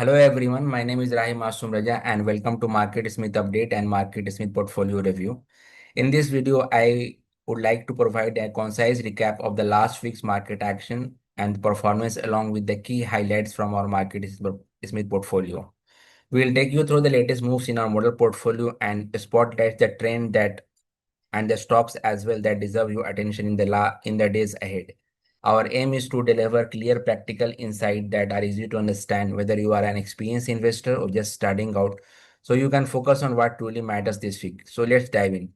Hello everyone, my name is Rahim Asum Raja and welcome to MarketSmith Update and MarketSmith Portfolio Review. In this video, I would like to provide a concise recap of the last week's market action and performance along with the key highlights from our MarketSmith portfolio. We will take you through the latest moves in our model portfolio and spotlight the trend that and the stocks as well that deserve your attention in the days ahead. Our aim is to deliver clear, practical insight that are easy to understand, whether you are an experienced investor or just starting out, so you can focus on what truly matters this week. So let's dive in.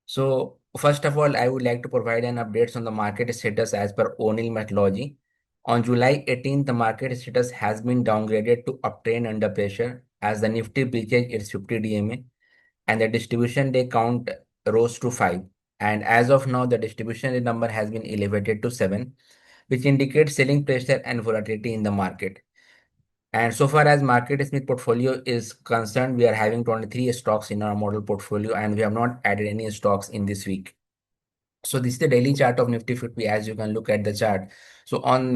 So first of all, I would like to provide an updates on the market status as per O'Neill methodology. On July 18th, the market status has been downgraded to uptrend under pressure as the Nifty breaches its 50 DMA and the distribution day count rose to 5. And as of now, the distribution day number has been elevated to 7, which indicates selling pressure and volatility in the market. And so far as Market Smith portfolio is concerned, we are having 23 stocks in our model portfolio and we have not added any stocks in this week. So this is the daily chart of Nifty 50 as you can look at the chart. So on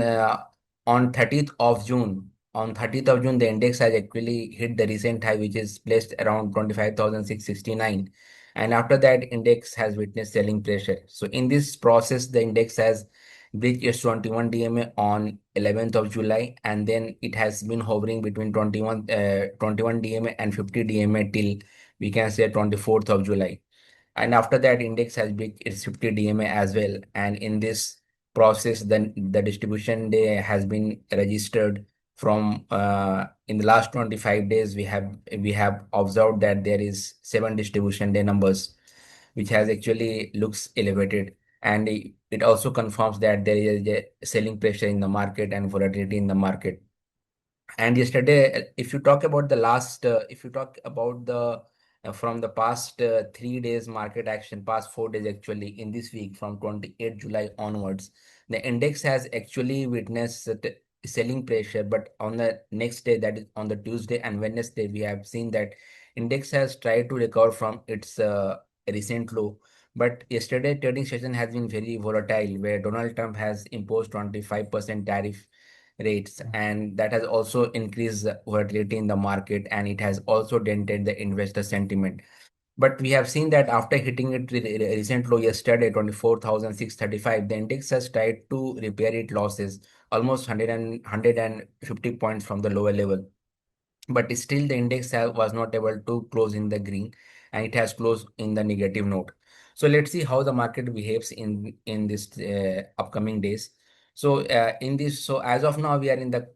30th of June, the index has actually hit the recent high, which is placed around 25,669. And after that, index has witnessed selling pressure. So in this process, the index has breached its 21 DMA on 11th of July, and then it has been hovering between 21 DMA and 50 DMA till we can say 24th of July. And after that, index has been its 50 DMA as well. And in this process, then the distribution day has been registered from in the last 25 days. We have observed that there is 7 distribution day numbers, which has actually looks elevated. And it also confirms that there is a selling pressure in the market and volatility in the market. And yesterday, if you talk about the from the past 3 days market action, past 4 days actually, in this week from 28 July onwards, the index has actually witnessed selling pressure. But on the next day, that is on the Tuesday and Wednesday, we have seen that index has tried to recover from its recent low. But yesterday trading session has been very volatile, where Donald Trump has imposed 25% tariff rates, and that has also increased the volatility in the market, and it has also dented the investor sentiment. But we have seen that after hitting it recent low yesterday, 24,635, the index has tried to repair its losses, almost 150 points from the lower level. But still, the index was not able to close in the green, and it has closed in the negative note. So let's see how the market behaves in this upcoming days. So as of now, we are in the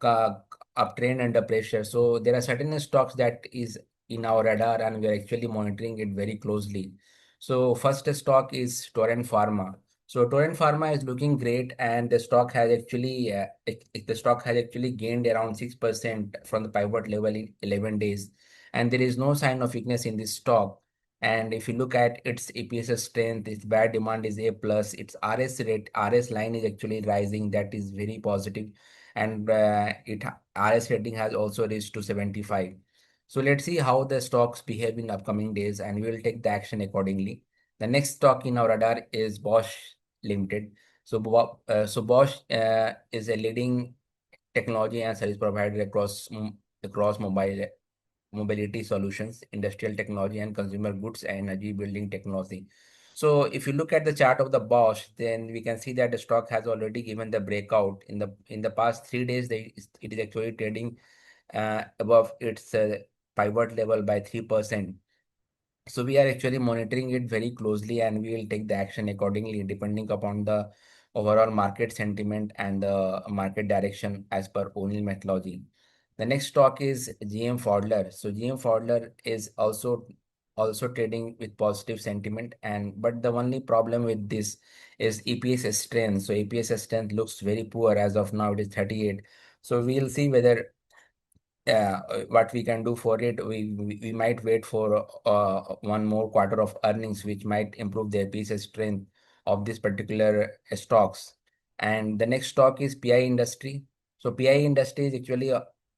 uptrend under pressure. So there are certain stocks that is in our radar, and we are actually monitoring it very closely. So first stock is Torrent Pharma. So Torrent Pharma is looking great, and the stock has actually gained around 6% from the pivot level in 11 days, and there is no sign of weakness in this stock. And if you look at its EPS strength, its bad demand is A plus, its RS line is actually rising. That is very positive, and it RS rating has also reached to 75. So let's see how the stocks behave in upcoming days, and we will take the action accordingly. The next stock in our radar is Bosch Limited. So Bosch is a leading technology and service provider across mobility solutions, industrial technology, and consumer goods, and energy building technology. So if you look at the chart of the Bosch, then we can see that the stock has already given the breakout in the past 3 days. It is actually trading above its pivot level by 3%. So we are actually monitoring it very closely, and we will take the action accordingly depending upon the overall market sentiment and the market direction as per O'Neill methodology. The next stock is GM Fowler. So GM Fowler is also trading with positive sentiment, and but the only problem with this is EPS strength. So EPS strength looks very poor as of now. It is 38. So we'll see whether what we can do for it. We might wait for one more quarter of earnings, which might improve the EPS strength of this particular stocks. And the next stock is PI Industry. So PI Industry is actually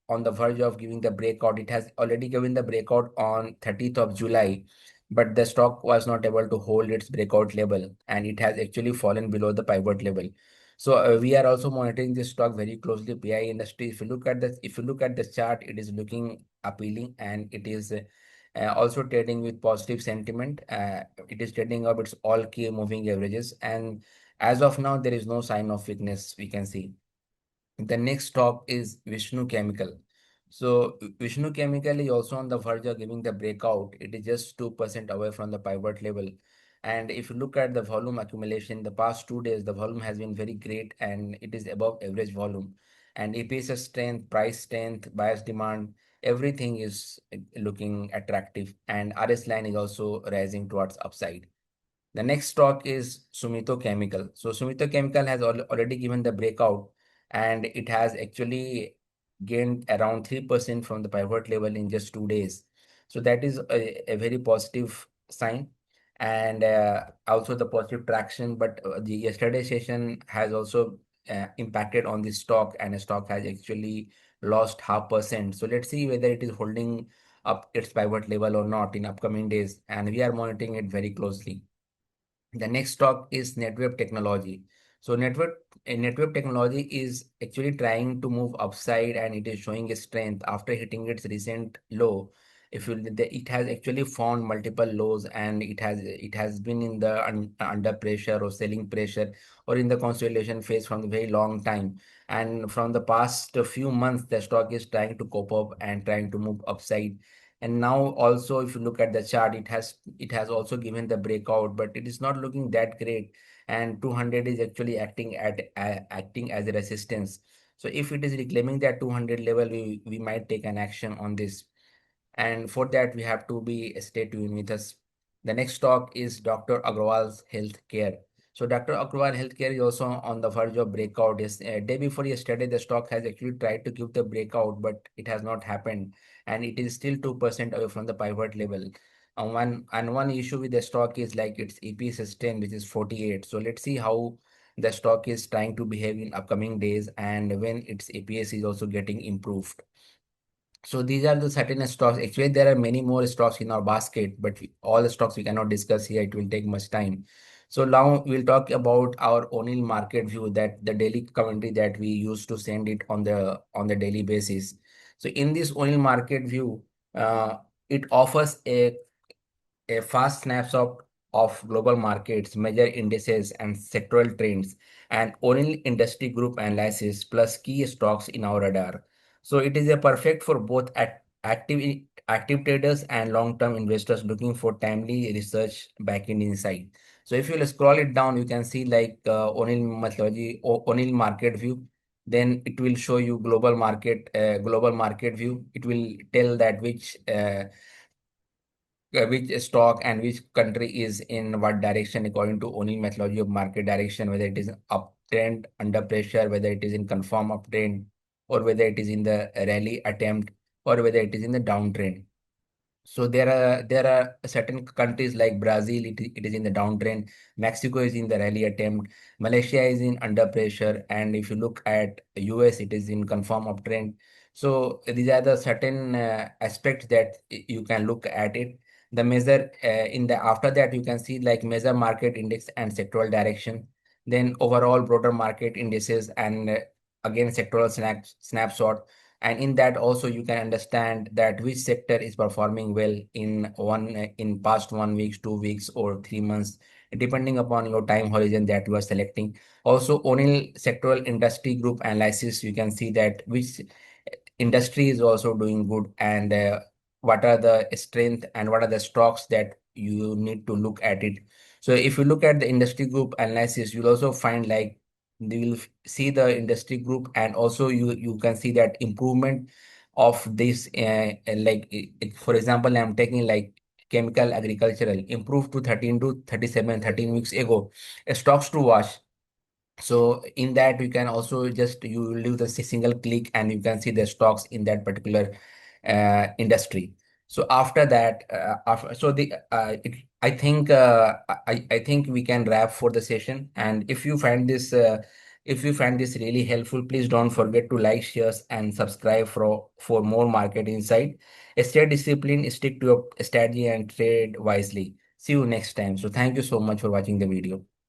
on the verge of giving the breakout. It has already given the breakout on 30th of July, but the stock was not able to hold its breakout level, and it has actually fallen below the pivot level. So we are also monitoring this stock very closely. PI industry. If you look at the chart, it is looking appealing, and it is also trading with positive sentiment. It is trading up its all key moving averages, and as of now, there is no sign of weakness we can see. The next stop is Vishnu Chemical. So Vishnu Chemical is also on the verge of giving the breakout. It is just 2% away from the pivot level. And if you look at the volume accumulation, the past 2 days, the volume has been very great and it is above average volume. And EPS strength, price strength, bias demand, everything is looking attractive. And RS line is also rising towards upside. The next stock is Sumito Chemical. So Sumito Chemical has already given the breakout and it has actually gained around 3% from the pivot level in just 2 days. So that is a very positive sign and also the positive traction. But the yesterday session has also impacted on the stock and the stock has actually lost 0.5%. So let's see whether it is holding up its pivot level or not in upcoming days. And we are monitoring it very closely. The next stock is network technology. So network technology is actually trying to move upside and it is showing a strength after hitting its recent low. It has actually found multiple lows and it has been in the under pressure or selling pressure or in the consolidation phase from a very long time. And from the past few months, the stock is trying to cope up and trying to move upside. And now also, if you look at the chart, it has also given the breakout, but it is not looking that great. And 200 is actually acting as a resistance. So if it is reclaiming that 200 level, we might take an action on this. And for that, we have to be stay tuned with us. The next stock is Dr. Agrawal's Healthcare. So Dr. Agrawal Healthcare is also on the verge of breakout. Yes, day before yesterday, the stock has actually tried to give the breakout, but it has not happened, and it is still 2% away from the pivot level. And one issue with the stock is like its EP sustain, which is 48. So let's see how the stock is trying to behave in upcoming days, and when its APS is also getting improved. So these are the certain stocks. Actually, there are many more stocks in our basket, but all the stocks we cannot discuss here. It will take much time. So now we'll talk about our O'Neill market view, that the daily commentary that we used to send it on the daily basis. So in this O'Neill market view, it offers a fast snapshot of global markets, major indices, and sectoral trends, and O'Neill Industry Group analysis plus key stocks in our radar. So it is a perfect for both active traders and long-term investors looking for timely research back-end insight. So if you scroll it down, you can see like O'Neill methodology, O'Neill market view. Then it will show you global market view. It will tell that which stock and which country is in what direction according to O'Neill methodology of market direction, whether it is uptrend, under pressure, whether it is in confirm uptrend, or whether it is in the rally attempt, or whether it is in the downtrend. So there are certain countries like Brazil, it is in the downtrend. Mexico is in the rally attempt. Malaysia is in under pressure, and if you look at US, it is in confirm uptrend. So these are the certain aspects that you can look at it. The measure in the after that you can see like measure market index and sectoral direction. Then overall broader market indices and again sectoral snapshot, and in that also you can understand that which sector is performing well in past 1 week, 2 weeks, or 3 months, depending upon your time horizon that you are selecting. Also O'Neill sectoral industry group analysis, you can see that which industry is also doing good, and what are the strength and what are the stocks that you need to look at it. So if you look at the industry group analysis, you'll also find like you will see the industry group, and also you can see that improvement of this for example, I'm taking like chemical agricultural improved to 13 to 37 13 weeks ago, stocks to watch. So in that you can also just you leave the single click and you can see the stocks in that particular industry. So after that, I think we can wrap for the session. And if you find this really helpful, please don't forget to like, shares, and subscribe for more market insight. Stay disciplined, stick to your strategy, and trade wisely. See you next time. So thank you so much for watching the video.